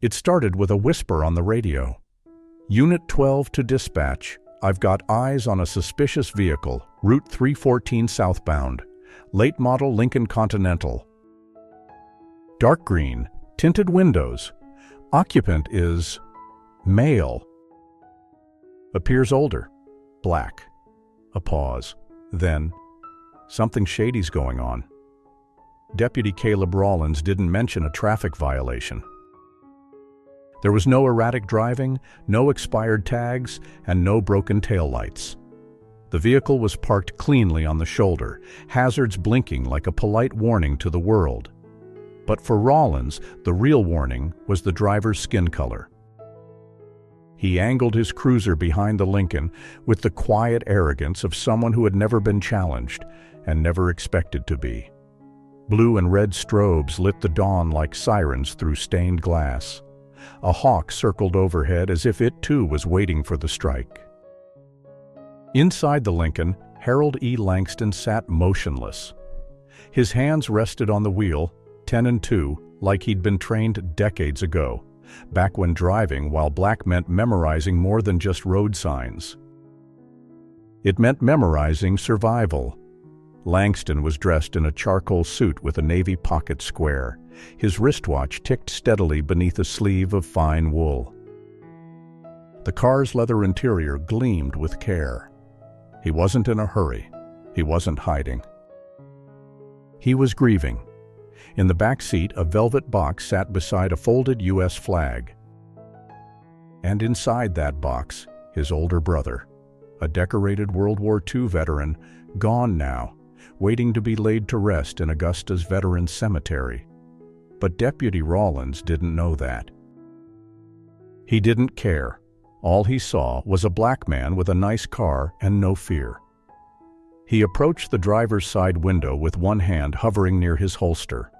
It started with a whisper on the radio. "Unit 12 to dispatch. I've got eyes on a suspicious vehicle, Route 314 southbound. Late model Lincoln Continental. Dark green, tinted windows. Occupant is male. Appears older. Black." A pause. Then, "Something shady's going on." Deputy Caleb Rawlins didn't mention a traffic violation. There was no erratic driving, no expired tags, and no broken taillights. The vehicle was parked cleanly on the shoulder, hazards blinking like a polite warning to the world. But for Rawlins, the real warning was the driver's skin color. He angled his cruiser behind the Lincoln with the quiet arrogance of someone who had never been challenged and never expected to be. Blue and red strobes lit the dawn like sirens through stained glass. A hawk circled overhead as if it too was waiting for the strike. Inside the Lincoln, Harold E. Langston sat motionless. His hands rested on the wheel, 10 and 2, like he'd been trained decades ago, back when driving while black meant memorizing more than just road signs. It meant memorizing survival. Langston was dressed in a charcoal suit with a navy pocket square. His wristwatch ticked steadily beneath a sleeve of fine wool. The car's leather interior gleamed with care. He wasn't in a hurry. He wasn't hiding. He was grieving. In the back seat, a velvet box sat beside a folded U.S. flag. And inside that box, his older brother, a decorated World War II veteran, gone now, waiting to be laid to rest in Augusta's Veterans Cemetery. But Deputy Rawlins didn't know that. He didn't care. All he saw was a black man with a nice car and no fear. He approached the driver's side window with one hand hovering near his holster.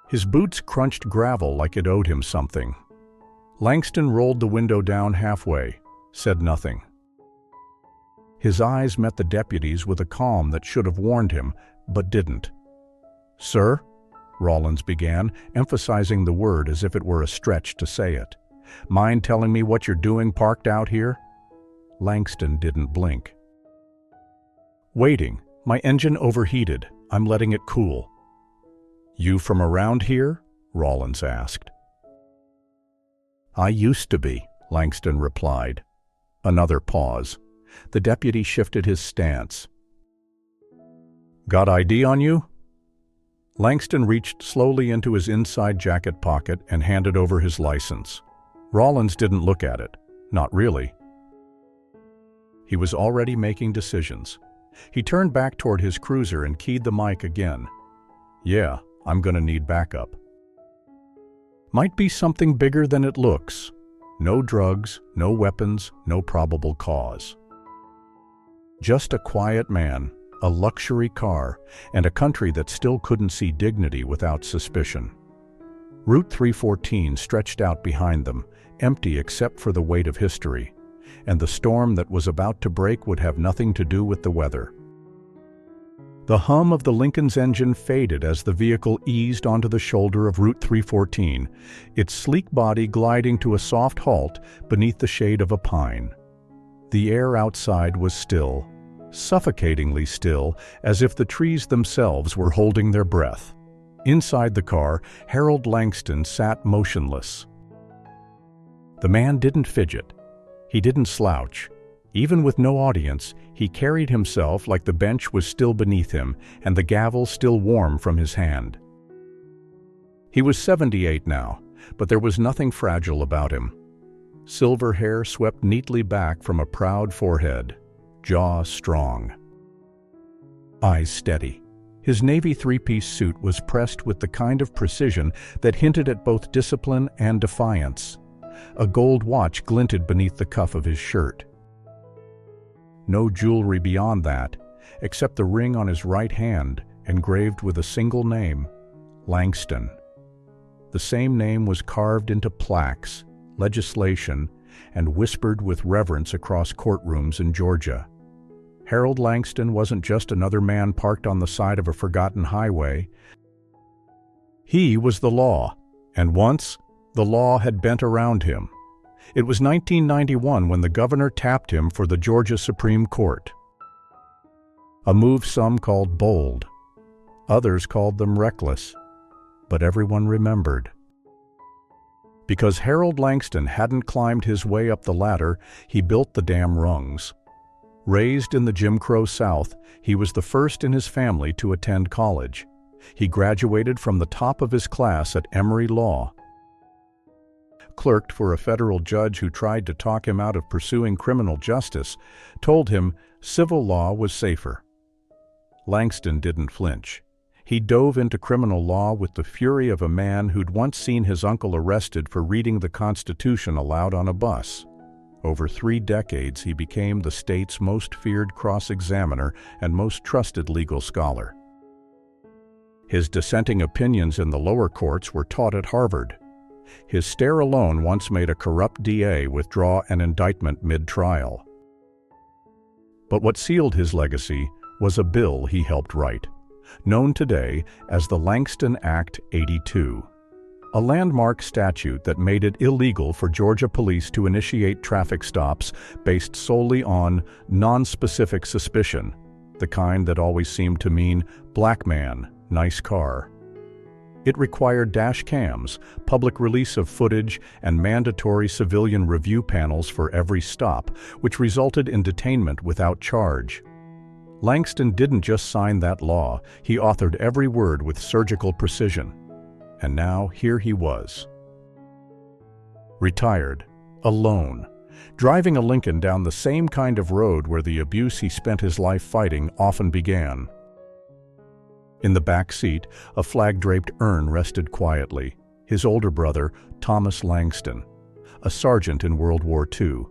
His boots crunched gravel like it owed him something. Langston rolled the window down halfway, said nothing. His eyes met the deputy's with a calm that should have warned him, but didn't. "Sir?" Rawlins began, emphasizing the word as if it were a stretch to say it. "Mind telling me what you're doing parked out here?" Langston didn't blink. "Waiting. My engine overheated. I'm letting it cool." "You from around here?" Rawlins asked. "I used to be," Langston replied. Another pause. The deputy shifted his stance. "Got ID on you?" Langston reached slowly into his inside jacket pocket and handed over his license. Rawlins didn't look at it. Not really. He was already making decisions. He turned back toward his cruiser and keyed the mic again. "Yeah, I'm gonna need backup. Might be something bigger than it looks. No drugs, no weapons, no probable cause. Just a quiet man, a luxury car, and a country that still couldn't see dignity without suspicion." Route 314 stretched out behind them, empty except for the weight of history, and the storm that was about to break would have nothing to do with the weather. The hum of the Lincoln's engine faded as the vehicle eased onto the shoulder of Route 314, its sleek body gliding to a soft halt beneath the shade of a pine. The air outside was still, suffocatingly still, as if the trees themselves were holding their breath. Inside the car, Harold Langston sat motionless. The man didn't fidget. He didn't slouch. Even with no audience, he carried himself like the bench was still beneath him and the gavel still warm from his hand. He was 78 now, but there was nothing fragile about him. Silver hair swept neatly back from a proud forehead, jaw strong. Eyes steady. His navy three-piece suit was pressed with the kind of precision that hinted at both discipline and defiance. A gold watch glinted beneath the cuff of his shirt. No jewelry beyond that, except the ring on his right hand, engraved with a single name, Langston. The same name was carved into plaques, legislation, and whispered with reverence across courtrooms in Georgia. Harold Langston wasn't just another man parked on the side of a forgotten highway. He was the law, and once, The law had bent around him. It was 1991 when the governor tapped him for the Georgia Supreme Court. A move some called bold. Others called them reckless. But everyone remembered. Because Harold Langston hadn't climbed his way up the ladder, he built the damn rungs. Raised in the Jim Crow South, he was the first in his family to attend college. He graduated from the top of his class at Emory Law. Clerked for a federal judge who tried to talk him out of pursuing criminal justice, told him civil law was safer. Langston didn't flinch. He dove into criminal law with the fury of a man who'd once seen his uncle arrested for reading the Constitution aloud on a bus. Over 3 decades, he became the state's most feared cross-examiner and most trusted legal scholar. His dissenting opinions in the lower courts were taught at Harvard. His stare alone once made a corrupt DA withdraw an indictment mid-trial. But what sealed his legacy was a bill he helped write, known today as the Langston Act 82, a landmark statute that made it illegal for Georgia police to initiate traffic stops based solely on non-specific suspicion, the kind that always seemed to mean black man, nice car. It required dash cams, public release of footage, and mandatory civilian review panels for every stop, which resulted in detainment without charge. Langston didn't just sign that law, he authored every word with surgical precision. And now here he was. Retired, alone, driving a Lincoln down the same kind of road where the abuse he spent his life fighting often began. In the back seat, a flag-draped urn rested quietly, his older brother, Thomas Langston, a sergeant in World War II.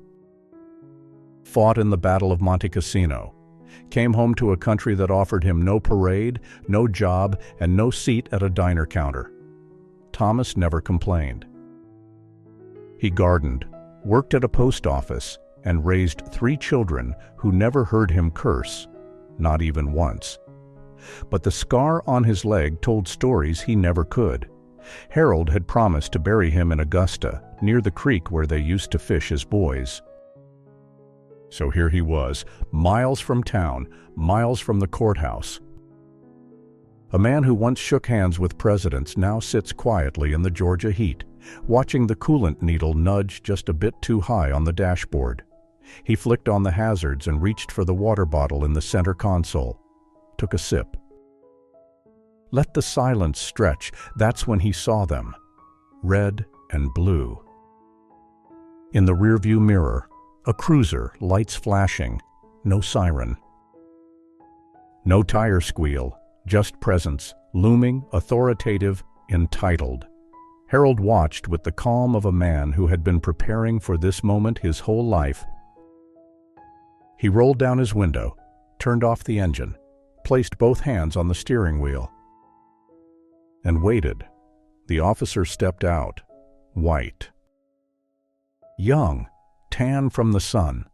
Fought in the Battle of Monte Cassino, came home to a country that offered him no parade, no job, and no seat at a diner counter. Thomas never complained. He gardened, worked at a post office, and raised 3 children who never heard him curse, not even once. But the scar on his leg told stories he never could. Harold had promised to bury him in Augusta, near the creek where they used to fish as boys. So here he was, miles from town, miles from the courthouse. A man who once shook hands with presidents now sits quietly in the Georgia heat, watching the coolant needle nudge just a bit too high on the dashboard. He flicked on the hazards and reached for the water bottle in the center console. Took a sip. Let the silence stretch. That's when he saw them. Red and blue. In the rearview mirror, a cruiser, lights flashing, no siren. No tire squeal, just presence, looming, authoritative, entitled. Harold watched with the calm of a man who had been preparing for this moment his whole life. He rolled down his window, turned off the engine, placed both hands on the steering wheel, and waited. The officer stepped out, white. Young, tan from the sun.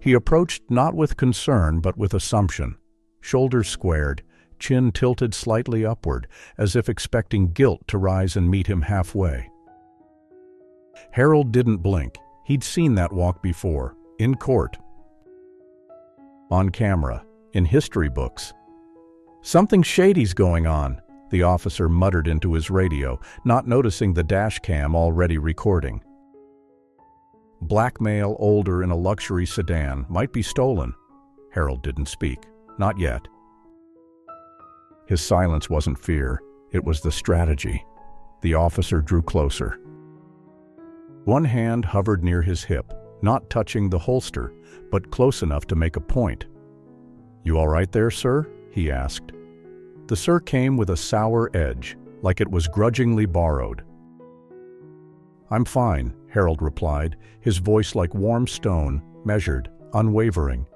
He approached not with concern but with assumption, shoulders squared, chin tilted slightly upward, as if expecting guilt to rise and meet him halfway. Harold didn't blink. He'd seen that walk before, in court, on camera, in history books. "Something shady's going on," the officer muttered into his radio, not noticing the dash cam already recording. Black male, older, in a luxury sedan, might be stolen. Harold didn't speak. Not yet. His silence wasn't fear, it was the strategy. The officer drew closer. One hand hovered near his hip, not touching the holster, but close enough to make a point. "You all right there, sir?" he asked. The sir came with a sour edge, like it was grudgingly borrowed. "I'm fine," Harold replied, his voice like warm stone, measured, unwavering.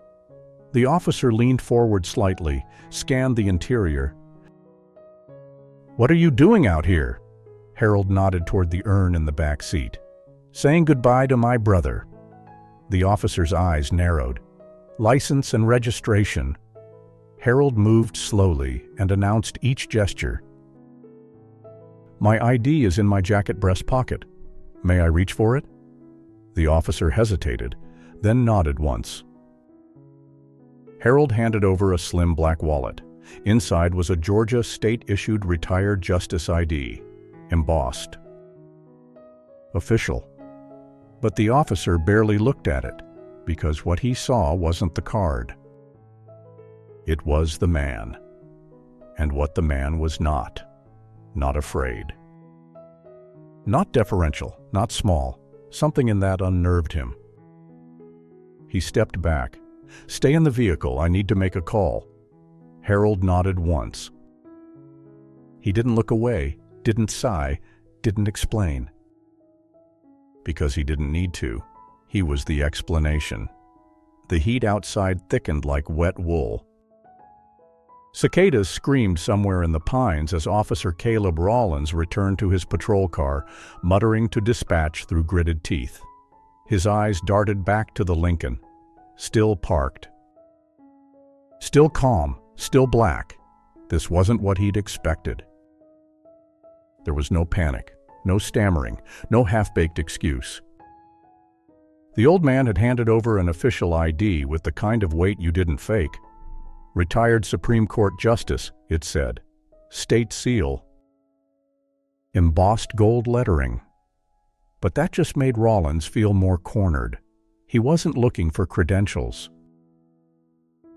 The officer leaned forward slightly, scanned the interior. "What are you doing out here?" Harold nodded toward the urn in the back seat. "Saying goodbye to my brother." The officer's eyes narrowed. "License and registration." Harold moved slowly and announced each gesture. "My ID is in my jacket breast pocket." May I reach for it? The officer hesitated, then nodded once. Harold handed over a slim black wallet. Inside was a Georgia state-issued retired justice ID, embossed. Official. But the officer barely looked at it, because what he saw wasn't the card. It was the man. And what the man was not. Not afraid. Not deferential, not small. Something in that unnerved him. He stepped back. "Stay in the vehicle, I need to make a call." Harold nodded once. He didn't look away, didn't sigh, didn't explain. Because he didn't need to. He was the explanation. The heat outside thickened like wet wool. Cicadas screamed somewhere in the pines as Officer Caleb Rawlins returned to his patrol car, muttering to dispatch through gritted teeth. His eyes darted back to the Lincoln, still parked. Still calm, still black. This wasn't what he'd expected. There was no panic, no stammering, no half-baked excuse. The old man had handed over an official ID with the kind of weight you didn't fake. Retired Supreme Court Justice, it said. State seal. Embossed gold lettering. But that just made Rawlins feel more cornered. He wasn't looking for credentials.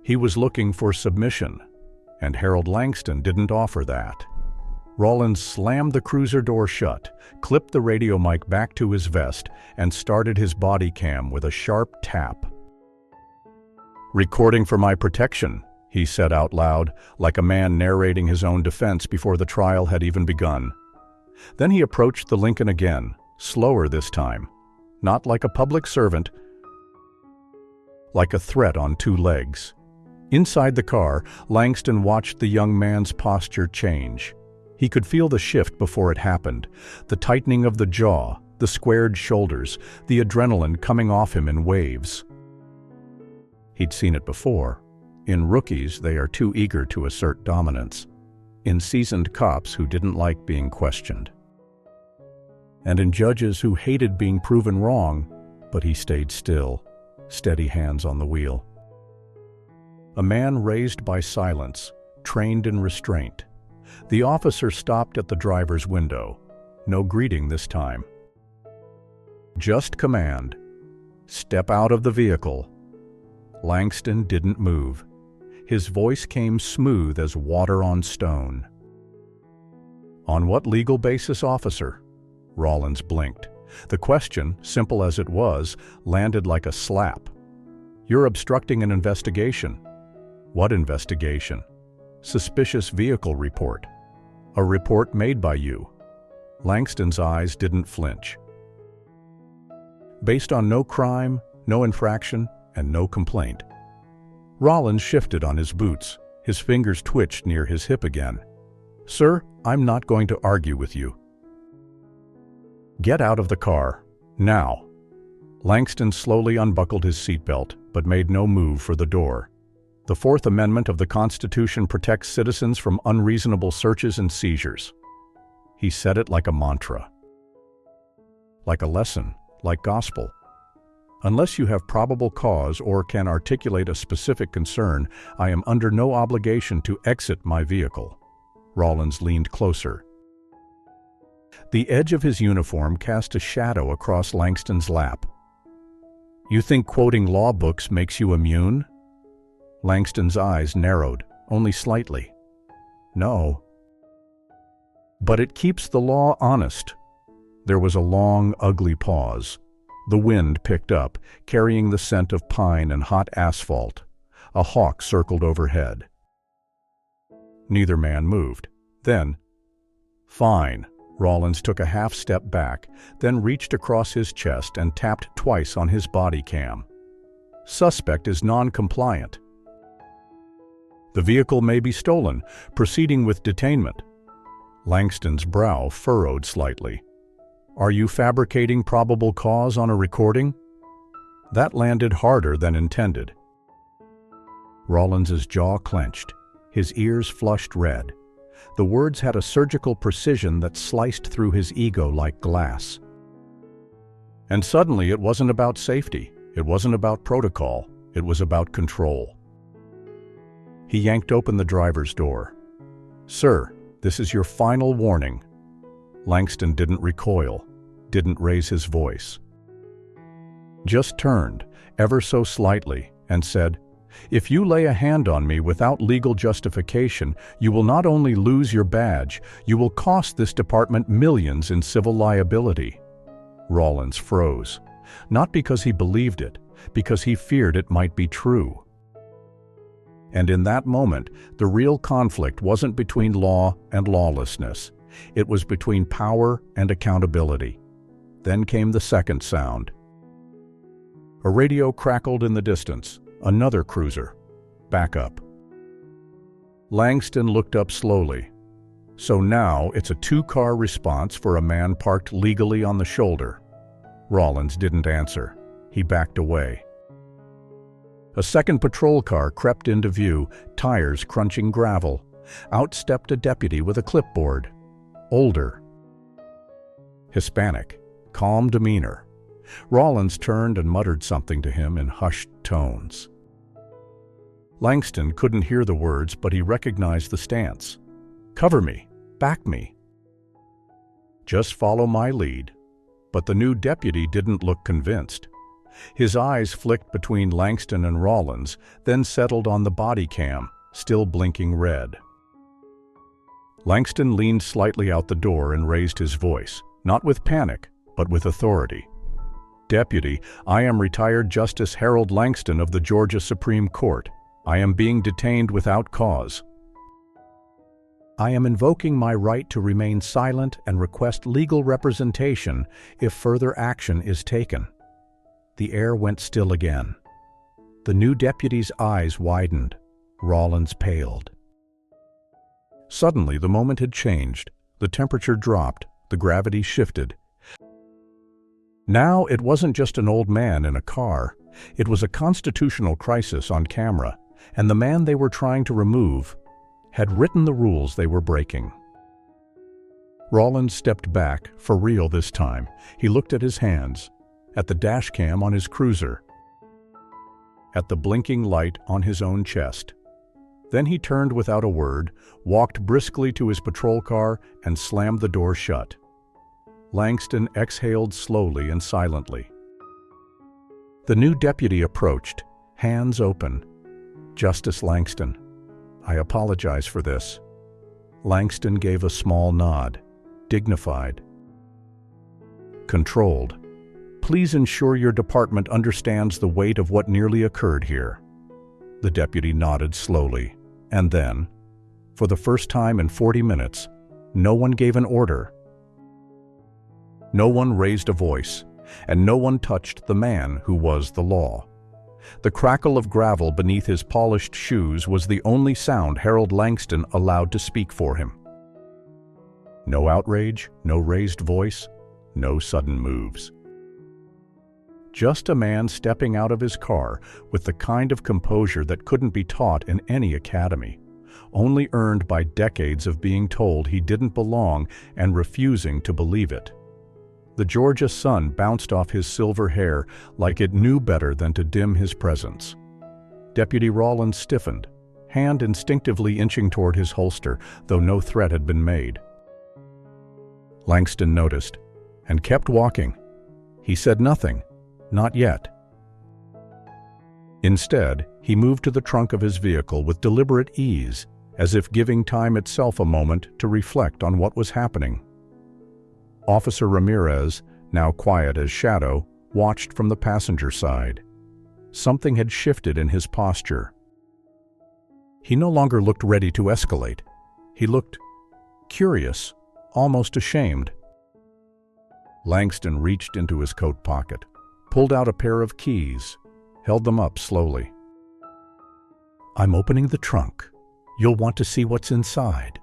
He was looking for submission, and Harold Langston didn't offer that. Rawlins slammed the cruiser door shut, clipped the radio mic back to his vest, and started his body cam with a sharp tap. "Recording for my protection," he said out loud, like a man narrating his own defense before the trial had even begun. Then he approached the Lincoln again, slower this time, not like a public servant, like a threat on two legs. Inside the car, Langston watched the young man's posture change. He could feel the shift before it happened, the tightening of the jaw, the squared shoulders, the adrenaline coming off him in waves. He'd seen it before. In rookies, they are too eager to assert dominance. In seasoned cops who didn't like being questioned. And in judges who hated being proven wrong, but he stayed still, steady hands on the wheel. A man raised by silence, trained in restraint. The officer stopped at the driver's window. No greeting this time. Just command. Step out of the vehicle. Langston didn't move. His voice came smooth as water on stone. "On what legal basis, officer?" Rawlins blinked. The question, simple as it was, landed like a slap. "You're obstructing an investigation." "What investigation?" "Suspicious vehicle report." "A report made by you." Langston's eyes didn't flinch. "Based on no crime, no infraction, and no complaint." Rawlins shifted on his boots. His fingers twitched near his hip again. "Sir, I'm not going to argue with you." "Get out of the car. Now." Langston slowly unbuckled his seatbelt, but made no move for the door. The Fourth Amendment of the Constitution protects citizens from unreasonable searches and seizures. He said it like a mantra. Like a lesson, like gospel. "Unless you have probable cause or can articulate a specific concern, I am under no obligation to exit my vehicle." Rawlins leaned closer. The edge of his uniform cast a shadow across Langston's lap. "You think quoting law books makes you immune?" Langston's eyes narrowed, only slightly. "No." "But it keeps the law honest." There was a long, ugly pause. The wind picked up, carrying the scent of pine and hot asphalt. A hawk circled overhead. Neither man moved. Then, "Fine." Rawlins took a half step back, then reached across his chest and tapped twice on his body cam. "Suspect is non-compliant. The vehicle may be stolen, proceeding with detainment." Langston's brow furrowed slightly. "Are you fabricating probable cause on a recording?" That landed harder than intended. Rawlins's jaw clenched. His ears flushed red. The words had a surgical precision that sliced through his ego like glass. And suddenly it wasn't about safety, it wasn't about protocol, it was about control. He yanked open the driver's door. "Sir, this is your final warning." Langston didn't recoil, didn't raise his voice. Just turned, ever so slightly, and said, "If you lay a hand on me without legal justification, you will not only lose your badge, you will cost this department millions in civil liability." Rawlins froze, not because he believed it, because he feared it might be true. And in that moment, the real conflict wasn't between law and lawlessness. It was between power and accountability. Then came the second sound. A radio crackled in the distance. Another cruiser. Back up. Langston looked up slowly. So now it's a two-car response for a man parked legally on the shoulder. Rawlins didn't answer. He backed away. A second patrol car crept into view, tires crunching gravel. Out stepped a deputy with a clipboard. Older. Hispanic. Calm demeanor. Rawlins turned and muttered something to him in hushed tones. Langston couldn't hear the words, but he recognized the stance. "Cover me. Back me. Just follow my lead." But the new deputy didn't look convinced. His eyes flicked between Langston and Rawlins, then settled on the body cam, still blinking red. Langston leaned slightly out the door and raised his voice, not with panic, but with authority. "Deputy, I am retired Justice Harold Langston of the Georgia Supreme Court. I am being detained without cause. I am invoking my right to remain silent and request legal representation if further action is taken." The air went still again. The new deputy's eyes widened. Rawlins paled. Suddenly, the moment had changed. The temperature dropped, the gravity shifted. Now it wasn't just an old man in a car. It was a constitutional crisis on camera, and the man they were trying to remove had written the rules they were breaking. Rawlins stepped back, for real this time. He looked at his hands, at the dash cam on his cruiser, at the blinking light on his own chest. Then he turned without a word, walked briskly to his patrol car, and slammed the door shut. Langston exhaled slowly and silently. The new deputy approached, hands open. "Justice Langston, I apologize for this." Langston gave a small nod, dignified. "Controlled. Please ensure your department understands the weight of what nearly occurred here." The deputy nodded slowly, and then, for the first time in 40 minutes, no one gave an order. No one raised a voice, and no one touched the man who was the law. The crackle of gravel beneath his polished shoes was the only sound Harold Langston allowed to speak for him. No outrage, no raised voice, no sudden moves. Just a man stepping out of his car with the kind of composure that couldn't be taught in any academy, only earned by decades of being told he didn't belong and refusing to believe it. The Georgia sun bounced off his silver hair like it knew better than to dim his presence. Deputy Rawlins stiffened, hand instinctively inching toward his holster, though no threat had been made. Langston noticed, and kept walking. He said nothing, not yet. Instead, he moved to the trunk of his vehicle with deliberate ease, as if giving time itself a moment to reflect on what was happening. Officer Ramirez, now quiet as shadow, watched from the passenger side. Something had shifted in his posture. He no longer looked ready to escalate. He looked curious, almost ashamed. Langston reached into his coat pocket, pulled out a pair of keys, held them up slowly. "I'm opening the trunk. You'll want to see what's inside."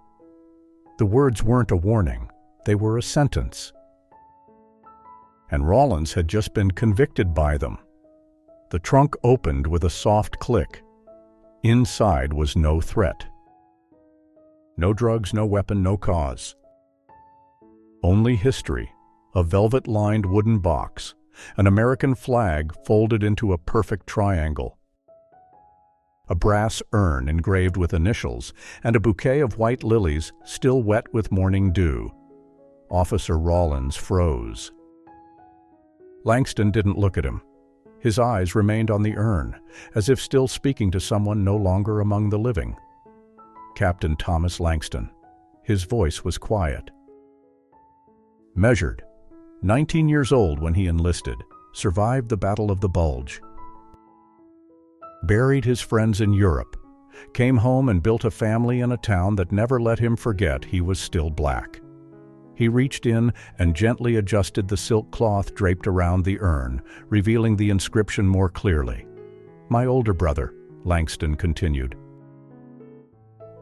The words weren't a warning. They were a sentence. And Rawlins had just been convicted by them. The trunk opened with a soft click. Inside was no threat. No drugs, no weapon, no cause. Only history, a velvet-lined wooden box, an American flag folded into a perfect triangle, a brass urn engraved with initials, and a bouquet of white lilies still wet with morning dew. Officer Rawlins froze. Langston didn't look at him. His eyes remained on the urn, as if still speaking to someone no longer among the living. Captain Thomas Langston. His voice was quiet. Measured. 19 years old when he enlisted. Survived the Battle of the Bulge. Buried his friends in Europe. Came home and built a family in a town that never let him forget he was still black. He reached in and gently adjusted the silk cloth draped around the urn, revealing the inscription more clearly. My older brother, Langston continued.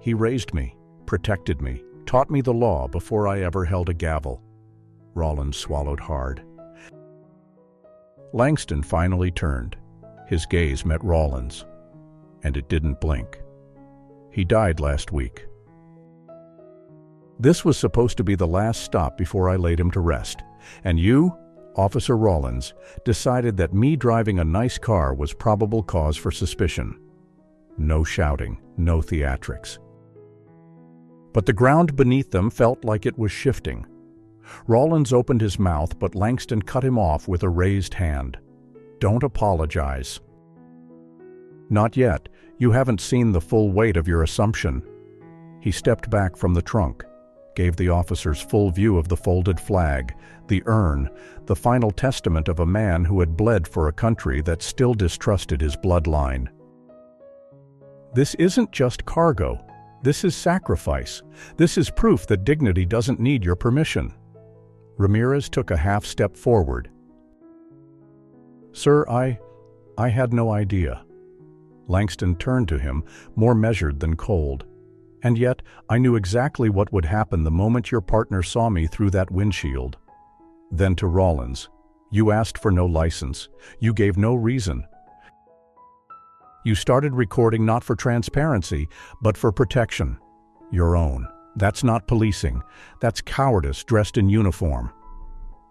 He raised me, protected me, taught me the law before I ever held a gavel. Rawlins swallowed hard. Langston finally turned. His gaze met Rawlins, and it didn't blink. He died last week. This was supposed to be the last stop before I laid him to rest, and you, Officer Rawlins, decided that me driving a nice car was probable cause for suspicion. No shouting, no theatrics. But the ground beneath them felt like it was shifting. Rawlins opened his mouth, but Langston cut him off with a raised hand. Don't apologize. Not yet. You haven't seen the full weight of your assumption. He stepped back from the trunk, gave the officers full view of the folded flag, the urn, the final testament of a man who had bled for a country that still distrusted his bloodline. This isn't just cargo. This is sacrifice. This is proof that dignity doesn't need your permission. Ramirez took a half step forward. Sir, I had no idea. Langston turned to him, more measured than cold. And yet, I knew exactly what would happen the moment your partner saw me through that windshield. Then to Rawlins. You asked for no license. You gave no reason. You started recording not for transparency, but for protection. Your own. That's not policing. That's cowardice dressed in uniform.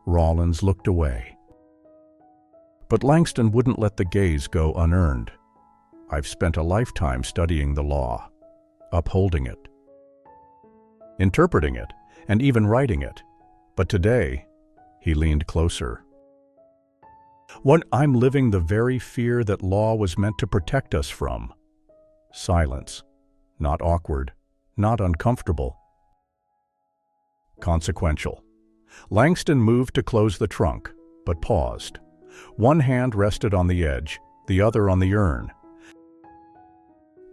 Rawlins looked away. But Langston wouldn't let the gaze go unearned. I've spent a lifetime studying the law, upholding it, interpreting it, and even writing it. But today, he leaned closer. I'm living the very fear that law was meant to protect us from. Silence. Not awkward, not uncomfortable. Consequential. Langston moved to close the trunk, but paused. One hand rested on the edge, the other on the urn.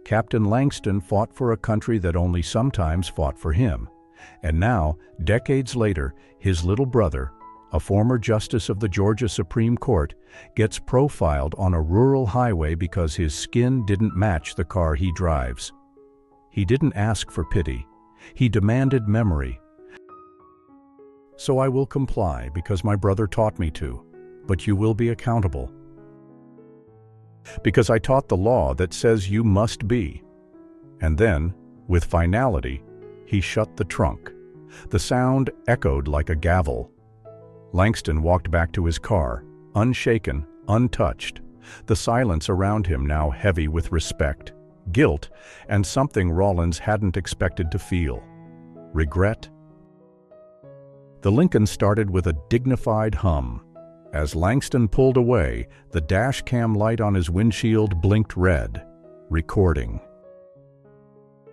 Captain Langston fought for a country that only sometimes fought for him. And now, decades later, his little brother, a former justice of the Georgia Supreme Court, gets profiled on a rural highway because his skin didn't match the car he drives. He didn't ask for pity. He demanded memory. So I will comply because my brother taught me to, but you will be accountable. Because I taught the law that says you must be. And then, with finality, he shut the trunk. The sound echoed like a gavel. Langston walked back to his car, unshaken, untouched, the silence around him now heavy with respect, guilt, and something Rawlins hadn't expected to feel. Regret. The Lincoln started with a dignified hum. As Langston pulled away, the dash cam light on his windshield blinked red. Recording.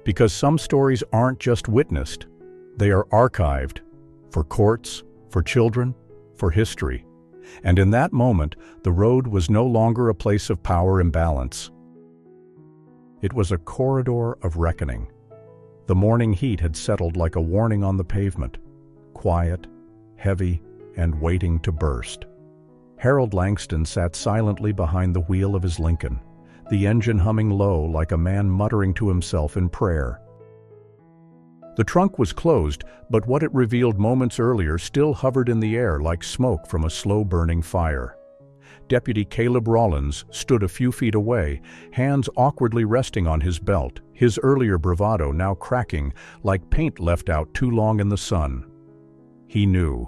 Because some stories aren't just witnessed, they are archived. For courts, for children, for history. And in that moment, the road was no longer a place of power imbalance. It was a corridor of reckoning. The morning heat had settled like a warning on the pavement. Quiet, heavy, and waiting to burst. Harold Langston sat silently behind the wheel of his Lincoln, the engine humming low like a man muttering to himself in prayer. The trunk was closed, but what it revealed moments earlier still hovered in the air like smoke from a slow-burning fire. Deputy Caleb Rawlins stood a few feet away, hands awkwardly resting on his belt, his earlier bravado now cracking like paint left out too long in the sun. He knew.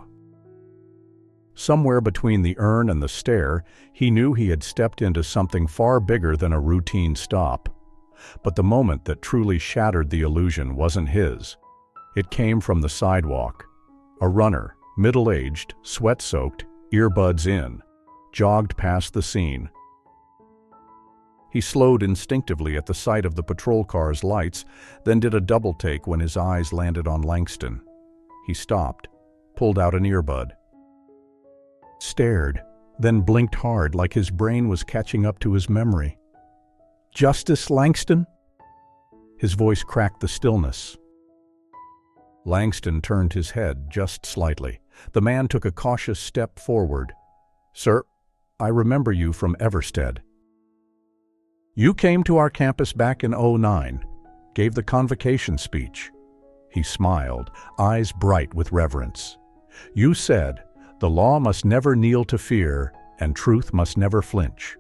Somewhere between the urn and the stair, he knew he had stepped into something far bigger than a routine stop. But the moment that truly shattered the illusion wasn't his. It came from the sidewalk. A runner, middle-aged, sweat-soaked, earbuds in, jogged past the scene. He slowed instinctively at the sight of the patrol car's lights, then did a double-take when his eyes landed on Langston. He stopped, pulled out an earbud, stared, then blinked hard like his brain was catching up to his memory. "Justice Langston?" His voice cracked the stillness. Langston turned his head just slightly. The man took a cautious step forward. "Sir, I remember you from Everstead. You came to our campus back in '09, gave the convocation speech." He smiled, eyes bright with reverence. "You said, 'The law must never kneel to fear, and truth must never flinch.'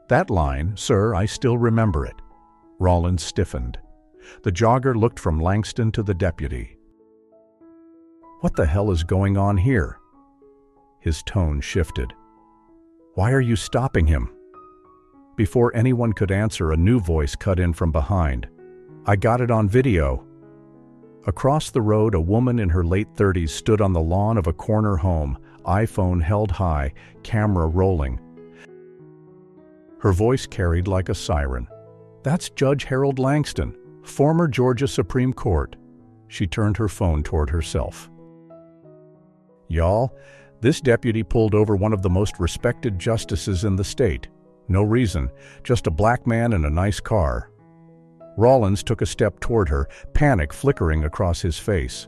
That line, sir, I still remember it." Rawlins stiffened. The jogger looked from Langston to the deputy. "What the hell is going on here?" His tone shifted. "Why are you stopping him?" Before anyone could answer, a new voice cut in from behind. "I got it on video." Across the road, a woman in her late 30s stood on the lawn of a corner home, iPhone held high, camera rolling. Her voice carried like a siren. "That's Judge Harold Langston, former Georgia Supreme Court." She turned her phone toward herself. "Y'all, this deputy pulled over one of the most respected justices in the state. No reason, just a black man in a nice car." Rawlins took a step toward her, panic flickering across his face.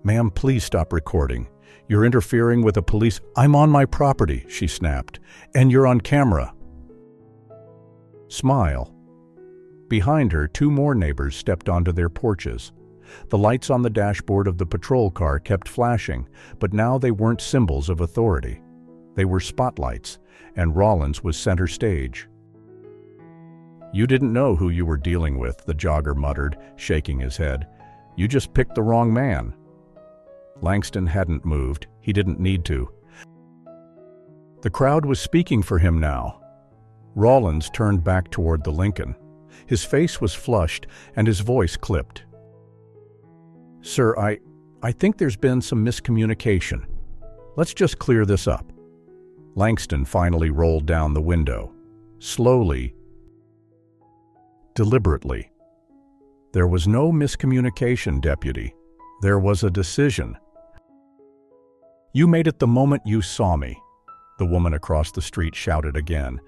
"Ma'am, please stop recording. You're interfering with the police." "I'm on my property," she snapped, "and you're on camera." Smile. Behind her, two more neighbors stepped onto their porches. The lights on the dashboard of the patrol car kept flashing, but now they weren't symbols of authority. They were spotlights, and Rawlins was center stage. "You didn't know who you were dealing with," the jogger muttered, shaking his head. "You just picked the wrong man." Langston hadn't moved. He didn't need to. The crowd was speaking for him now. Rawlins turned back toward the Lincoln. His face was flushed, and his voice clipped. "Sir, I think there's been some miscommunication. Let's just clear this up." Langston finally rolled down the window. Slowly, deliberately. "There was no miscommunication, Deputy. There was a decision. You made it the moment you saw me." The woman across the street shouted again.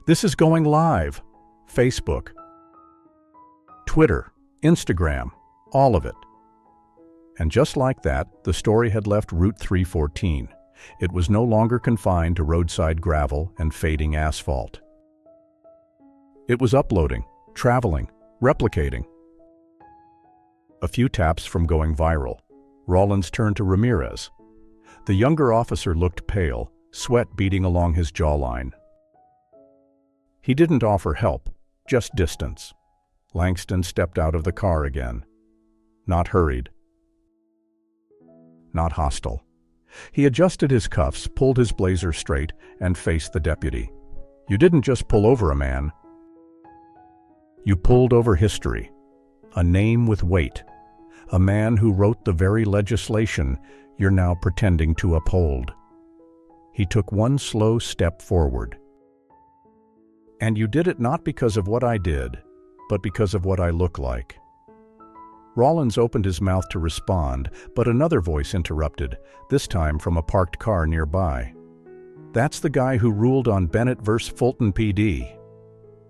"This is going live. Facebook, Twitter, Instagram, all of it." And just like that, the story had left Route 314. It was no longer confined to roadside gravel and fading asphalt. It was uploading, traveling, replicating. A few taps from going viral. Rawlins turned to Ramirez. The younger officer looked pale, sweat beading along his jawline. He didn't offer help, just distance. Langston stepped out of the car again. Not hurried. Not hostile. He adjusted his cuffs, pulled his blazer straight, and faced the deputy. "You didn't just pull over a man. You pulled over history. A name with weight. A man who wrote the very legislation you're now pretending to uphold." He took one slow step forward. "And you did it not because of what I did, but because of what I look like." Rawlins opened his mouth to respond, but another voice interrupted, this time from a parked car nearby. "That's the guy who ruled on Bennett vs. Fulton PD."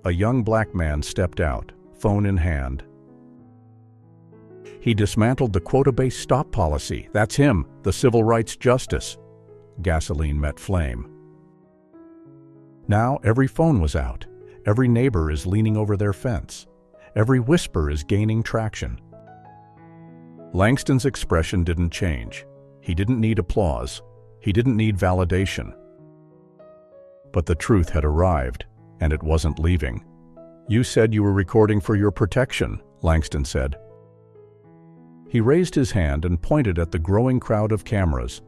A young black man stepped out, phone in hand. "He dismantled the quota-based stop policy. That's him, the civil rights justice." Gasoline met flame. Now every phone was out. Every neighbor is leaning over their fence. Every whisper is gaining traction. Langston's expression didn't change. He didn't need applause. He didn't need validation. But the truth had arrived, and it wasn't leaving. "You said you were recording for your protection," Langston said. He raised his hand and pointed at the growing crowd of cameras.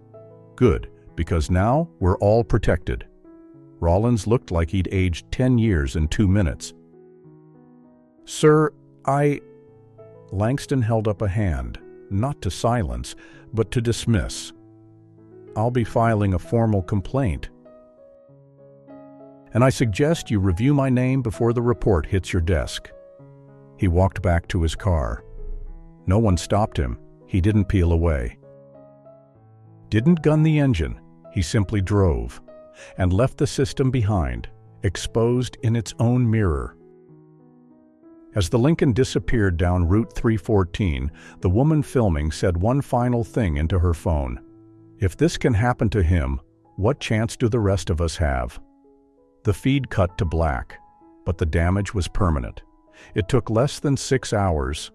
Good, because now we're all protected. Rawlins looked like he'd aged 10 years in 2 minutes. "Sir, Langston held up a hand, not to silence, but to dismiss. "I'll be filing a formal complaint. And I suggest you review my name before the report hits your desk." He walked back to his car. No one stopped him. He didn't peel away. Didn't gun the engine. He simply drove and left the system behind, exposed in its own mirror. As the Lincoln disappeared down Route 314, the woman filming said one final thing into her phone. "If this can happen to him, what chance do the rest of us have?" The feed cut to black, but the damage was permanent. It took less than 6 hours.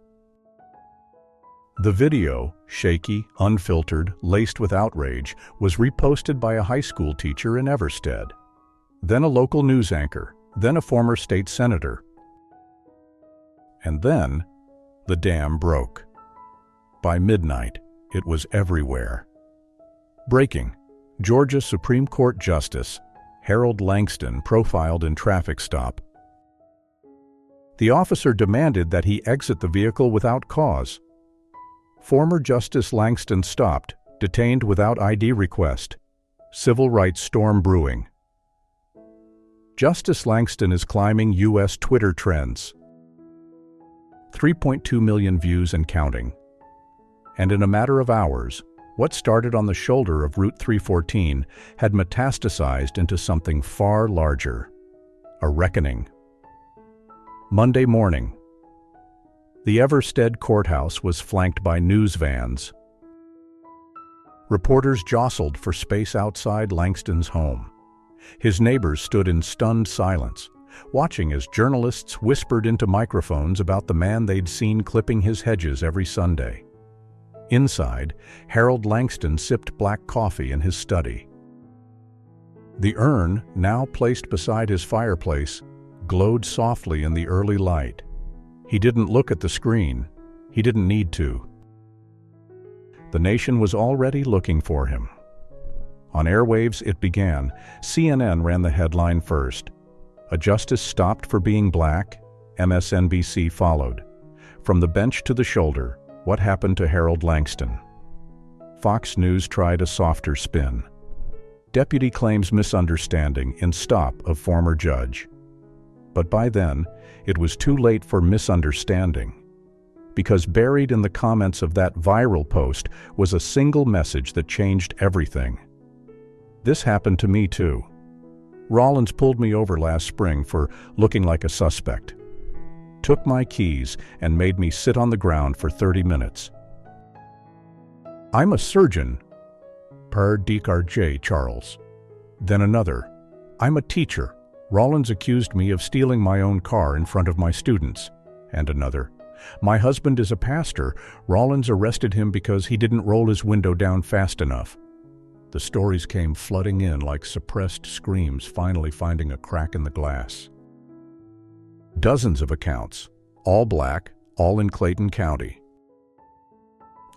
The video, shaky, unfiltered, laced with outrage, was reposted by a high school teacher in Everstead, then a local news anchor, then a former state senator. And then, the dam broke. By midnight, it was everywhere. Breaking: Georgia Supreme Court Justice Harold Langston profiled in traffic stop. The officer demanded that he exit the vehicle without cause. Former Justice Langston stopped, detained without ID request. Civil rights storm brewing. Justice Langston is climbing U.S. Twitter trends. 3.2 million views and counting. And in a matter of hours, what started on the shoulder of Route 314 had metastasized into something far larger. A reckoning. Monday morning. The Everstead courthouse was flanked by news vans. Reporters jostled for space outside Langston's home. His neighbors stood in stunned silence, watching as journalists whispered into microphones about the man they'd seen clipping his hedges every Sunday. Inside, Harold Langston sipped black coffee in his study. The urn, now placed beside his fireplace, glowed softly in the early light. He didn't look at the screen. He didn't need to. The nation was already looking for him. On airwaves it began. CNN ran the headline first. "A justice stopped for being black." MSNBC followed. "From the bench to the shoulder, what happened to Harold Langston?" Fox News tried a softer spin. "Deputy claims misunderstanding in stop of former judge." But by then, it was too late for misunderstanding, because buried in the comments of that viral post was a single message that changed everything. "This happened to me too. Rawlins pulled me over last spring for looking like a suspect. Took my keys and made me sit on the ground for 30 minutes. I'm a surgeon, per DRJ Charles." Then another, "I'm a teacher. Rawlins accused me of stealing my own car in front of my students." And another, "My husband is a pastor. Rawlins arrested him because he didn't roll his window down fast enough." The stories came flooding in like suppressed screams finally finding a crack in the glass. Dozens of accounts, all black, all in Clayton County.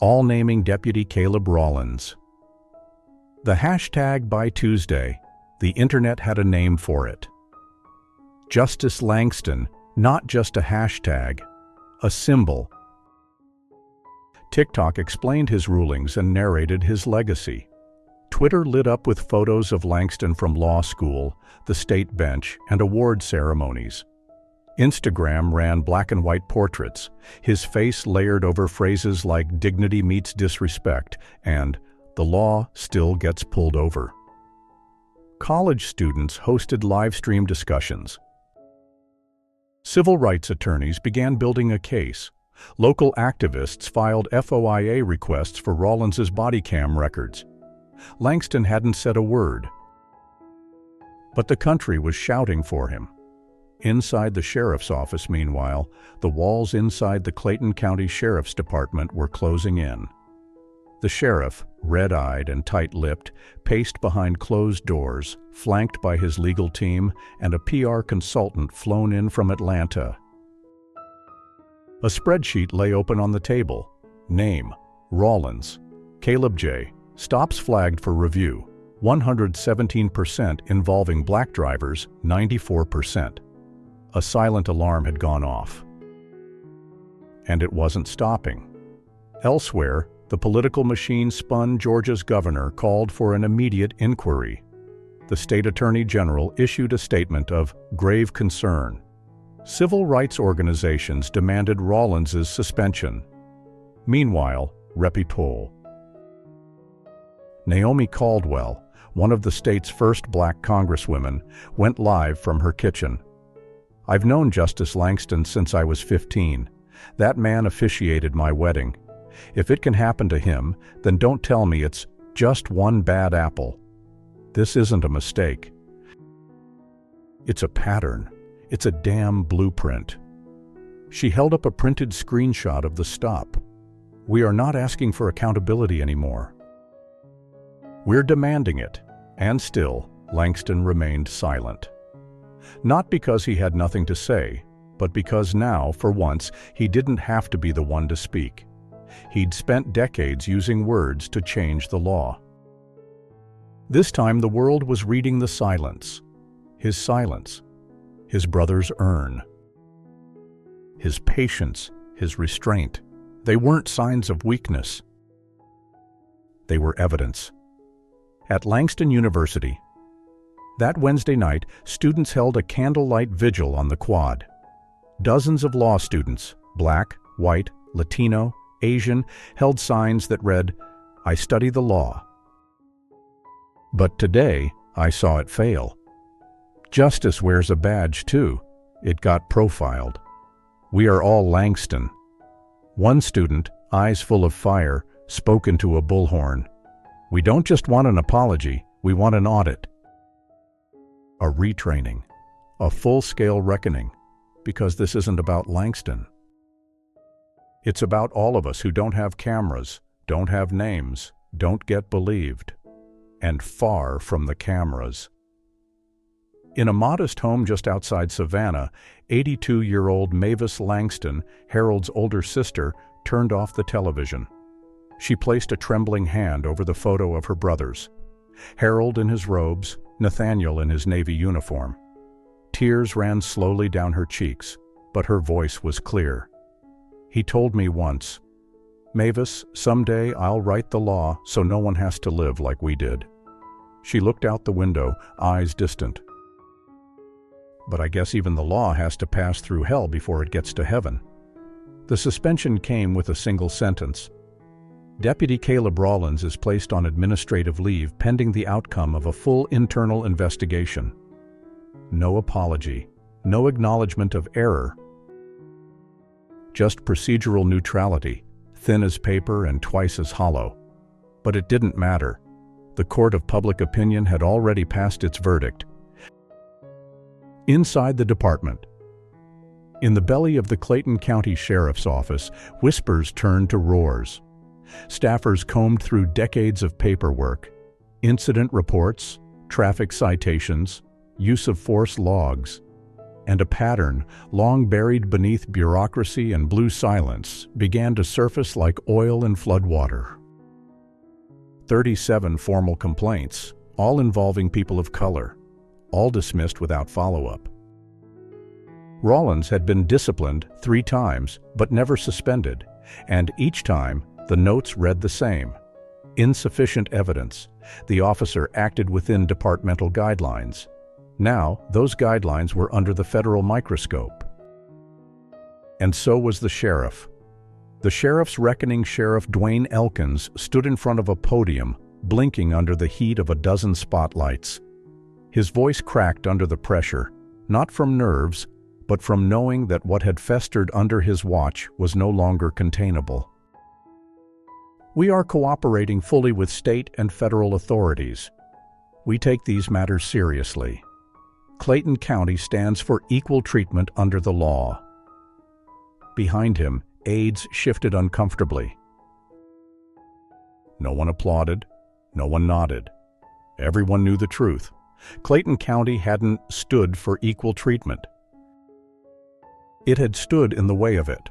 All naming Deputy Caleb Rawlins. The hashtag by Tuesday, the internet had a name for it. Justice Langston, not just a hashtag, a symbol. TikTok explained his rulings and narrated his legacy. Twitter lit up with photos of Langston from law school, the state bench, and award ceremonies. Instagram ran black and white portraits, his face layered over phrases like "dignity meets disrespect" and "the law still gets pulled over." College students hosted live-stream discussions. Civil rights attorneys began building a case. Local activists filed FOIA requests for Rawlins's body cam records. Langston hadn't said a word. But the country was shouting for him. Inside the sheriff's office, meanwhile, the walls inside the Clayton County Sheriff's Department were closing in. The sheriff, red-eyed and tight-lipped, paced behind closed doors, flanked by his legal team and a PR consultant flown in from Atlanta. A spreadsheet lay open on the table. Name: Rawlins. Caleb J. Stops flagged for review, 117% involving black drivers, 94%. A silent alarm had gone off. And it wasn't stopping. Elsewhere, the political machine spun Georgia's governor called for an immediate inquiry. The state attorney general issued a statement of grave concern. Civil rights organizations demanded Rawlins's suspension. Meanwhile, Reputol. Naomi Caldwell, one of the state's first black congresswomen, went live from her kitchen. I've known Justice Langston since I was 15. That man officiated my wedding. If it can happen to him, then don't tell me it's just one bad apple. This isn't a mistake. It's a pattern. It's a damn blueprint. She held up a printed screenshot of the stop. We are not asking for accountability anymore. We're demanding it. And still, Langston remained silent. Not because he had nothing to say, but because now, for once, he didn't have to be the one to speak. He'd spent decades using words to change the law. This time the world was reading the silence. His brother's urn. His patience, his restraint. They weren't signs of weakness. They were evidence. At Langston University, that Wednesday night, students held a candlelight vigil on the quad. Dozens of law students, black, white, Latino, Asian, held signs that read, "I study the law." But today, I saw it fail. Justice wears a badge too. It got profiled. We are all Langston. One student, eyes full of fire, spoke into a bullhorn. We don't just want an apology, we want an audit. A retraining. A full-scale reckoning. Because this isn't about Langston. It's about all of us who don't have cameras, don't have names, don't get believed, and far from the cameras. In a modest home just outside Savannah, 82-year-old Mavis Langston, Harold's older sister, turned off the television. She placed a trembling hand over the photo of her brothers. Harold in his robes, Nathaniel in his Navy uniform. Tears ran slowly down her cheeks, but her voice was clear. He told me once, "Mavis, someday I'll write the law so no one has to live like we did." She looked out the window, eyes distant. But I guess even the law has to pass through hell before it gets to heaven. The suspension came with a single sentence. Deputy Caleb Rawlins is placed on administrative leave pending the outcome of a full internal investigation. No apology, no acknowledgement of error. Just procedural neutrality, thin as paper and twice as hollow. But it didn't matter. The court of public opinion had already passed its verdict. Inside the department, in the belly of the Clayton County Sheriff's Office, whispers turned to roars. Staffers combed through decades of paperwork, incident reports, traffic citations, use of force logs, and a pattern, long buried beneath bureaucracy and blue silence, began to surface like oil in floodwater. 37 formal complaints, all involving people of color, all dismissed without follow-up. Rawlins had been disciplined 3 times, but never suspended, and each time the notes read the same. Insufficient evidence. The officer acted within departmental guidelines. Now, those guidelines were under the federal microscope. And so was the sheriff. The sheriff's reckoning Sheriff Dwayne Elkins stood in front of a podium, blinking under the heat of a dozen spotlights. His voice cracked under the pressure, not from nerves, but from knowing that what had festered under his watch was no longer containable. We are cooperating fully with state and federal authorities. We take these matters seriously. Clayton County stands for equal treatment under the law. Behind him, aides shifted uncomfortably. No one applauded, no one nodded. Everyone knew the truth. Clayton County hadn't stood for equal treatment. It had stood in the way of it.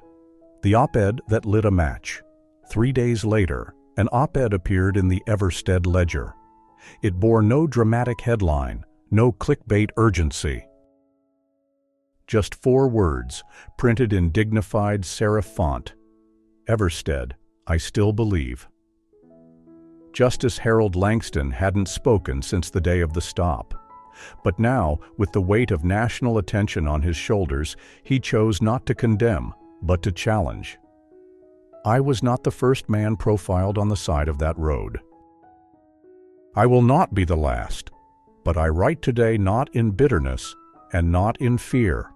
The op-ed that lit a match. 3 days later, An op-ed appeared in the Everstead Ledger. It bore no dramatic headline, no clickbait urgency. Just 4 words, printed in dignified serif font. Everstead, I still believe. Justice Harold Langston hadn't spoken since the day of the stop. But now, with the weight of national attention on his shoulders, he chose not to condemn, but to challenge. I was not the first man profiled on the side of that road. I will not be the last, but I write today not in bitterness and not in fear.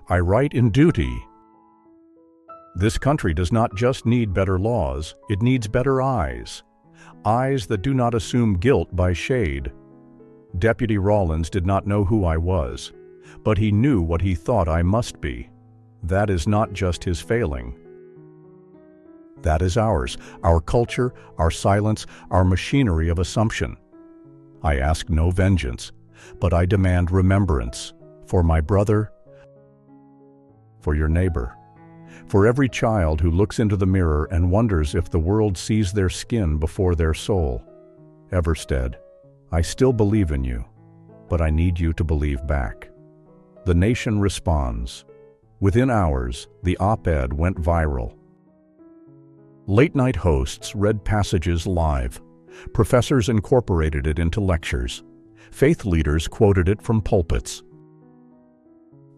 I write in duty. This country does not just need better laws, it needs better eyes. Eyes that do not assume guilt by shade. Deputy Rawlins did not know who I was, but he knew what he thought I must be. That is not just his failing. That is ours, our culture, our silence, our machinery of assumption. I ask no vengeance, but I demand remembrance for my brother, for your neighbor, for every child who looks into the mirror and wonders if the world sees their skin before their soul. Everstead, I still believe in you, but I need you to believe back. The nation responds. Within hours, the op-ed went viral. Late-night hosts read passages live. Professors incorporated it into lectures. Faith leaders quoted it from pulpits.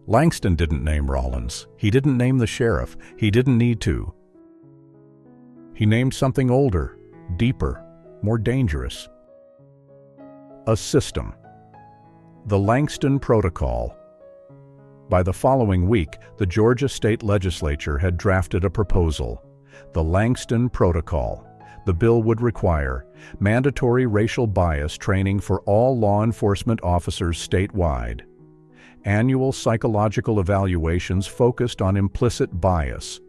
Langston didn't name Rawlins. He didn't name the sheriff. He didn't need to. He named something older, deeper, more dangerous. A system. The Langston Protocol. By the following week, the Georgia State Legislature had drafted a proposal. The Langston Protocol. The bill would require mandatory racial bias training for all law enforcement officers statewide, annual psychological evaluations focused on implicit bias,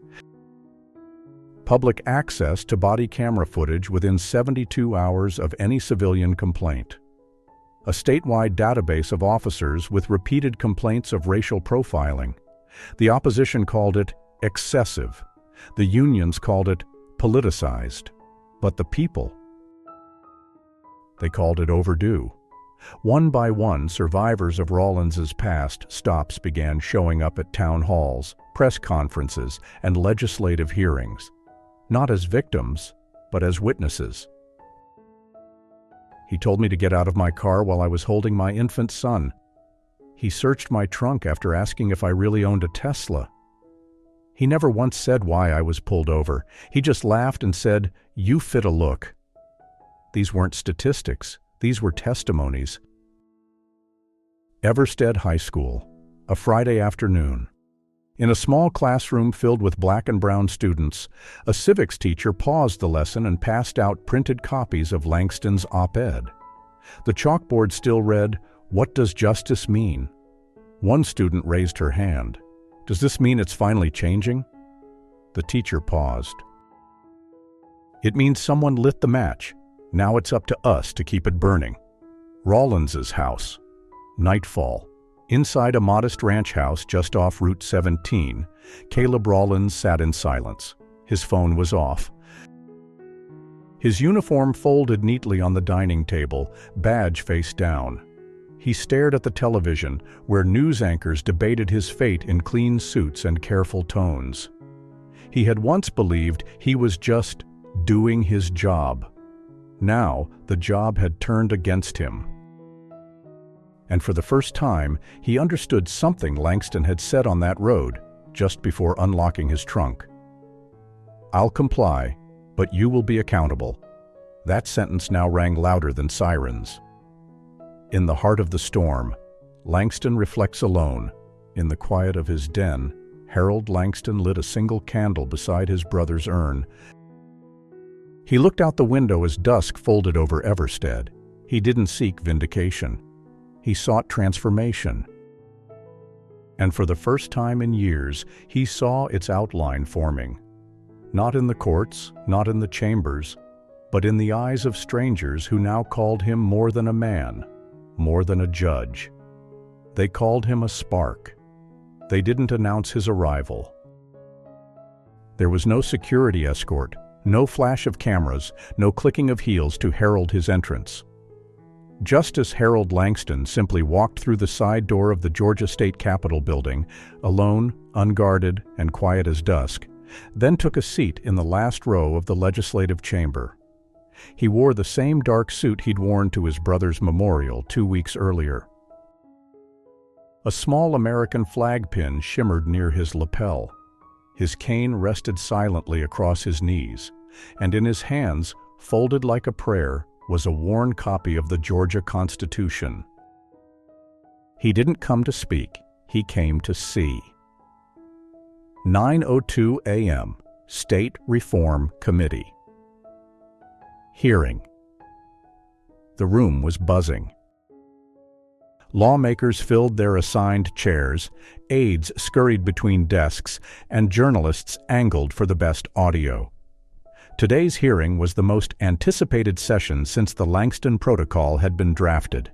public access to body camera footage within 72 hours of any civilian complaint, a statewide database of officers with repeated complaints of racial profiling. The opposition called it excessive. The unions called it politicized. But the people, they called it overdue. One by one, survivors of Rawlins's past stops began showing up at town halls, press conferences, and legislative hearings, not as victims, but as witnesses. He told me to get out of my car while I was holding my infant son. He searched my trunk after asking if I really owned a Tesla. He never once said why I was pulled over. He just laughed and said, "You fit a look." These weren't statistics. These were testimonies. Everstead High School, a Friday afternoon. In a small classroom filled with black and brown students, a civics teacher paused the lesson and passed out printed copies of Langston's op-ed. The chalkboard still read, "What does justice mean?" One student raised her hand. "Does this mean it's finally changing?" The teacher paused. "It means someone lit the match. Now it's up to us to keep it burning." Rawlins's house. Nightfall. Inside a modest ranch house just off Route 17, Caleb Rawlins sat in silence. His phone was off. His uniform folded neatly on the dining table, badge face down. He stared at the television, where news anchors debated his fate in clean suits and careful tones. He had once believed he was just doing his job. Now, the job had turned against him. And for the first time, he understood something Langston had said on that road, just before unlocking his trunk. "I'll comply, but you will be accountable." That sentence now rang louder than sirens. In the heart of the storm, Langston reflects alone. In the quiet of his den, Harold Langston lit a single candle beside his brother's urn. He looked out the window as dusk folded over Everstead. He didn't seek vindication. He sought transformation. And for the first time in years, he saw its outline forming. Not in the courts, not in the chambers, but in the eyes of strangers who now called him more than a man, more than a judge. They called him a spark. They didn't announce his arrival. There was no security escort, No flash of cameras, no clicking of heels to herald his entrance. Justice Harold Langston simply walked through the side door of the Georgia State Capitol building, alone, unguarded, and quiet as dusk, then took a seat in the last row of the legislative chamber. He wore the same dark suit he'd worn to his brother's memorial 2 weeks earlier. A small American flag pin shimmered near his lapel. His cane rested silently across his knees, and in his hands, folded like a prayer, was a worn copy of the Georgia Constitution. He didn't come to speak, he came to see. 9:02 a.m., State Reform Committee. Hearing. The room was buzzing. Lawmakers filled their assigned chairs, aides scurried between desks, and journalists angled for the best audio. Today's hearing was the most anticipated session since the Langston Protocol had been drafted.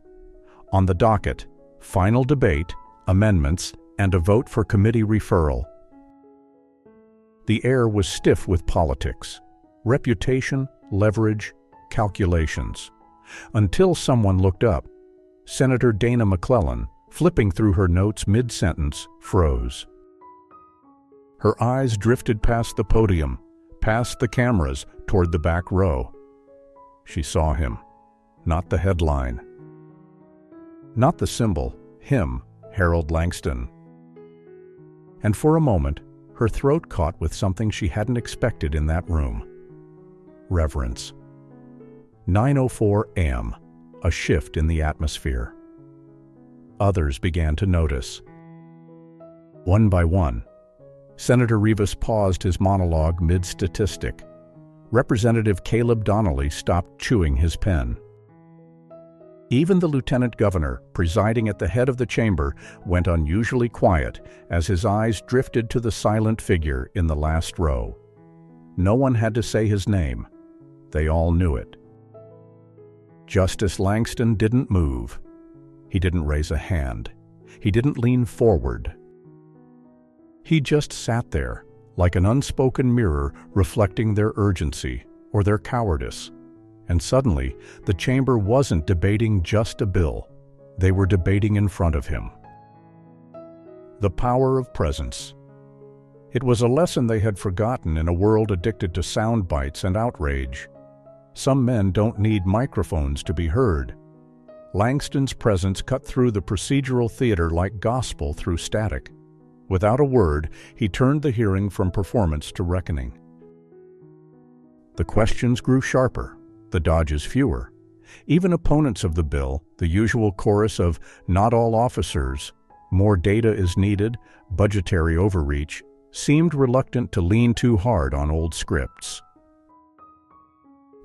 On the docket, final debate, amendments, and a vote for committee referral. The air was stiff with politics, reputation, leverage, calculations. Until someone looked up. Senator Dana McClellan, flipping through her notes mid-sentence, froze. Her eyes drifted past the podium, past the cameras, toward the back row. She saw him, not the headline. Not the symbol, him, Harold Langston. And for a moment, her throat caught with something she hadn't expected in that room. Reverence. 9:04 a.m., a shift in the atmosphere. Others began to notice. One by one, Senator Rivas paused his monologue mid-statistic. Representative Caleb Donnelly stopped chewing his pen. Even the lieutenant governor, presiding at the head of the chamber, went unusually quiet as his eyes drifted to the silent figure in the last row. No one had to say his name. They all knew it. Justice Langston didn't move. He didn't raise a hand. He didn't lean forward. He just sat there, like an unspoken mirror reflecting their urgency or their cowardice. And suddenly, the chamber wasn't debating just a bill. They were debating in front of him. The power of presence. It was a lesson they had forgotten in a world addicted to sound bites and outrage. Some men don't need microphones to be heard. Langston's presence cut through the procedural theater like gospel through static. Without a word, he turned the hearing from performance to reckoning. The questions grew sharper, the dodges fewer. Even opponents of the bill, the usual chorus of "not all officers," "more data is needed," "budgetary overreach," seemed reluctant to lean too hard on old scripts.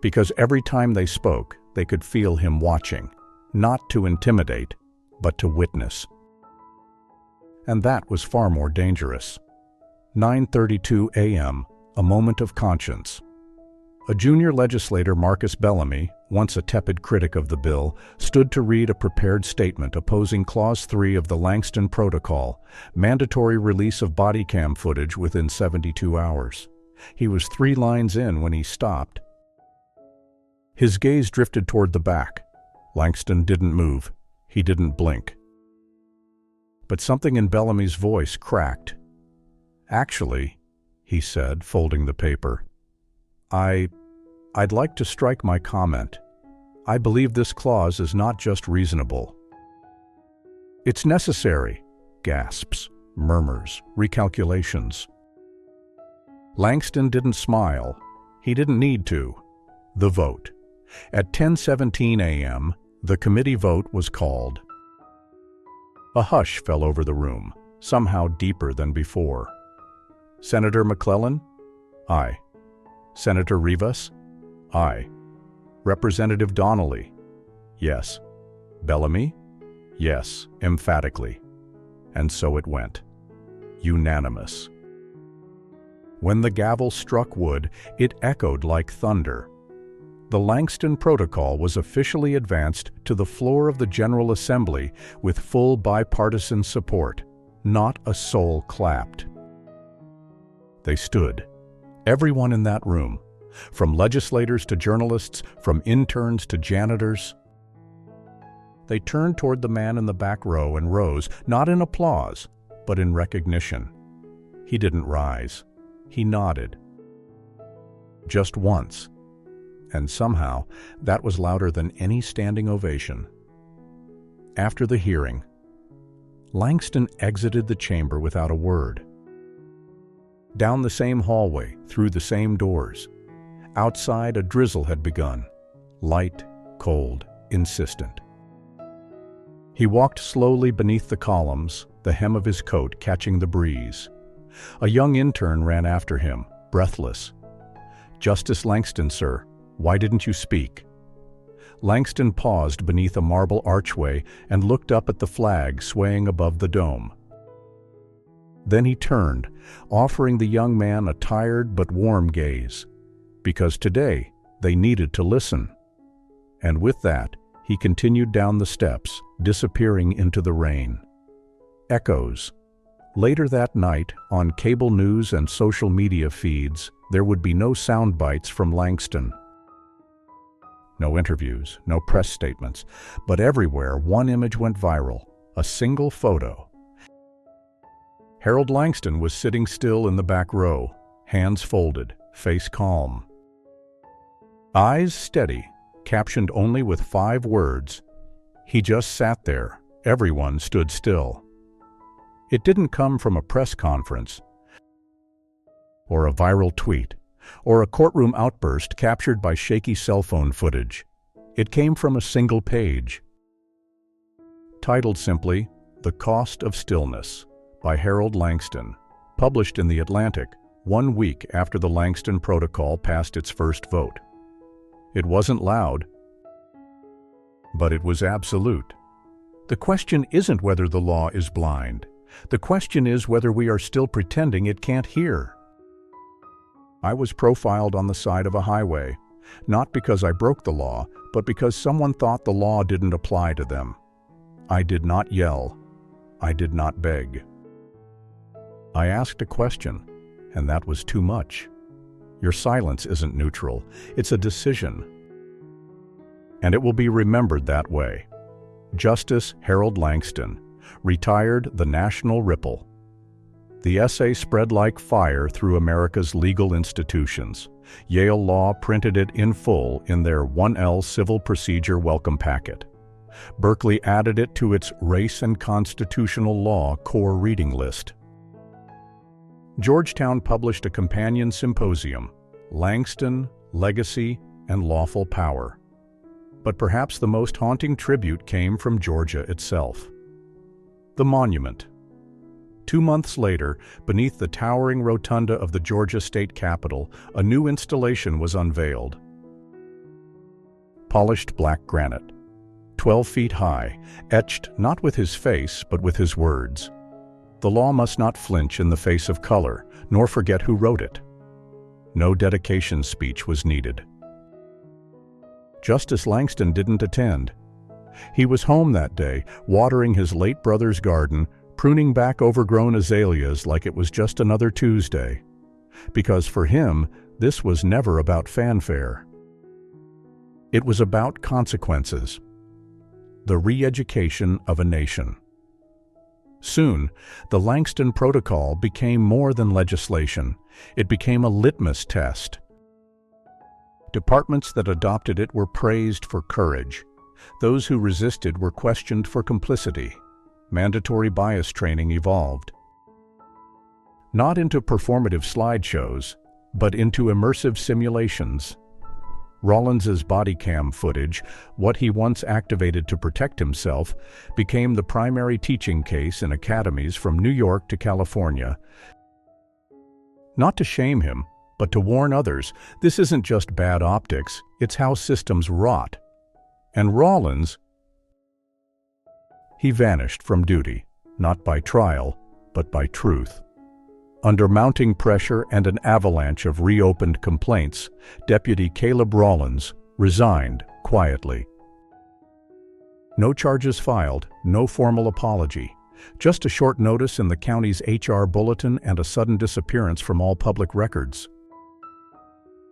Because every time they spoke, they could feel him watching, not to intimidate, but to witness. And that was far more dangerous. 9:32 a.m., a moment of conscience. A junior legislator, Marcus Bellamy, once a tepid critic of the bill, stood to read a prepared statement opposing Clause 3 of the Langston Protocol, mandatory release of body cam footage within 72 hours. He was 3 lines in when he stopped. His gaze drifted toward the back. Langston didn't move. He didn't blink. But something in Bellamy's voice cracked. "Actually," he said, folding the paper, I'd like to strike my comment. I believe this clause is not just reasonable. It's necessary." Gasps, murmurs, recalculations. Langston didn't smile. He didn't need to. The vote. At 10:17 a.m., the committee vote was called. A hush fell over the room, somehow deeper than before. Senator McClellan? Aye. Senator Rivas? Aye. Representative Donnelly? Yes. Bellamy? Yes, emphatically. And so it went. Unanimous. When the gavel struck wood, it echoed like thunder. The Langston Protocol was officially advanced to the floor of the General Assembly with full bipartisan support. Not a soul clapped. They stood. Everyone in that room, from legislators to journalists, from interns to janitors. They turned toward the man in the back row and rose, not in applause, but in recognition. He didn't rise. He nodded. Just once. And somehow, that was louder than any standing ovation. After the hearing, Langston exited the chamber without a word. Down the same hallway, through the same doors. Outside, a drizzle had begun. Light, cold, insistent. He walked slowly beneath the columns, the hem of his coat catching the breeze. A young intern ran after him, breathless. "Justice Langston, sir, why didn't you speak?" Langston paused beneath a marble archway and looked up at the flag swaying above the dome. Then he turned, offering the young man a tired but warm gaze, because today they needed to listen. And with that, he continued down the steps, disappearing into the rain. Echoes. Later that night, on cable news and social media feeds, there would be no sound bites from Langston. No interviews, no press statements, but everywhere one image went viral, a single photo. Harold Langston was sitting still in the back row, hands folded, face calm. Eyes steady, captioned only with 5 words. He just sat there. Everyone stood still. It didn't come from a press conference, or a viral tweet, or a courtroom outburst captured by shaky cell phone footage. It came from a single page. Titled simply, "The Cost of Stillness," by Harold Langston, published in The Atlantic 1 week after the Langston Protocol passed its first vote. It wasn't loud, but it was absolute. The question isn't whether the law is blind. The question is whether we are still pretending it can't hear. I was profiled on the side of a highway, not because I broke the law, but because someone thought the law didn't apply to them. I did not yell. I did not beg. I asked a question, and that was too much. Your silence isn't neutral. It's a decision. And it will be remembered that way. Justice Harold Langston, retired the national ripple. The essay spread like fire through America's legal institutions. Yale Law printed it in full in their 1L Civil Procedure Welcome Packet. Berkeley added it to its Race and Constitutional Law core reading list. Georgetown published a companion symposium, Langston, Legacy, and Lawful Power. But perhaps the most haunting tribute came from Georgia itself. The monument. 2 months later, beneath the towering rotunda of the Georgia State Capitol, a new installation was unveiled. Polished black granite, 12 feet high, etched not with his face, but with his words. The law must not flinch in the face of color, nor forget who wrote it. No dedication speech was needed. Justice Langston didn't attend. He was home that day, watering his late brother's garden, pruning back overgrown azaleas like it was just another Tuesday. Because for him, this was never about fanfare. It was about consequences. The re-education of a nation. Soon, the Langston Protocol became more than legislation. It became a litmus test. Departments that adopted it were praised for courage. Those who resisted were questioned for complicity. Mandatory bias training evolved. Not into performative slideshows, but into immersive simulations. Rawlins's body cam footage, what he once activated to protect himself, became the primary teaching case in academies from New York to California. Not to shame him, but to warn others, this isn't just bad optics, it's how systems rot. And Rawlins, he vanished from duty, not by trial, but by truth. Under mounting pressure and an avalanche of reopened complaints, Deputy Caleb Rawlins resigned quietly. No charges filed, no formal apology, just a short notice in the county's HR bulletin and a sudden disappearance from all public records.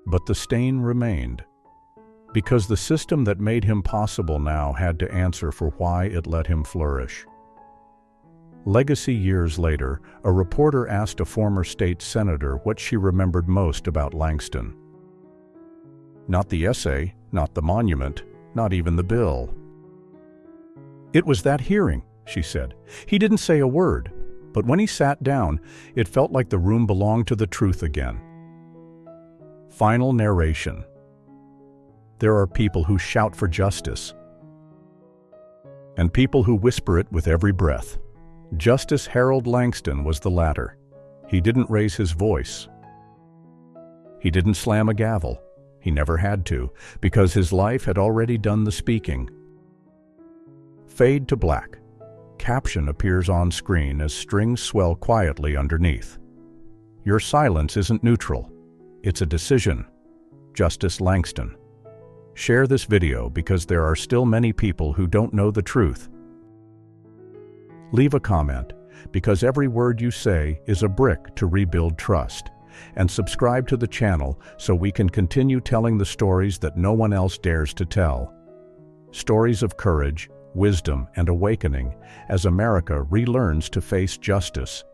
But the stain remained, because the system that made him possible now had to answer for why it let him flourish. Legacy years later, a reporter asked a former state senator what she remembered most about Langston. Not the essay, not the monument, not even the bill. "It was that hearing," she said. "He didn't say a word, but when he sat down, it felt like the room belonged to the truth again." Final narration. There are people who shout for justice, and people who whisper it with every breath. Justice Harold Langston was the latter. He didn't raise his voice. He didn't slam a gavel. He never had to, because his life had already done the speaking. Fade to black. Caption appears on screen as strings swell quietly underneath. Your silence isn't neutral. It's a decision. Justice Langston. Share this video because there are still many people who don't know the truth. Leave a comment, because every word you say is a brick to rebuild trust. And subscribe to the channel so we can continue telling the stories that no one else dares to tell. Stories of courage, wisdom, and awakening as America relearns to face justice.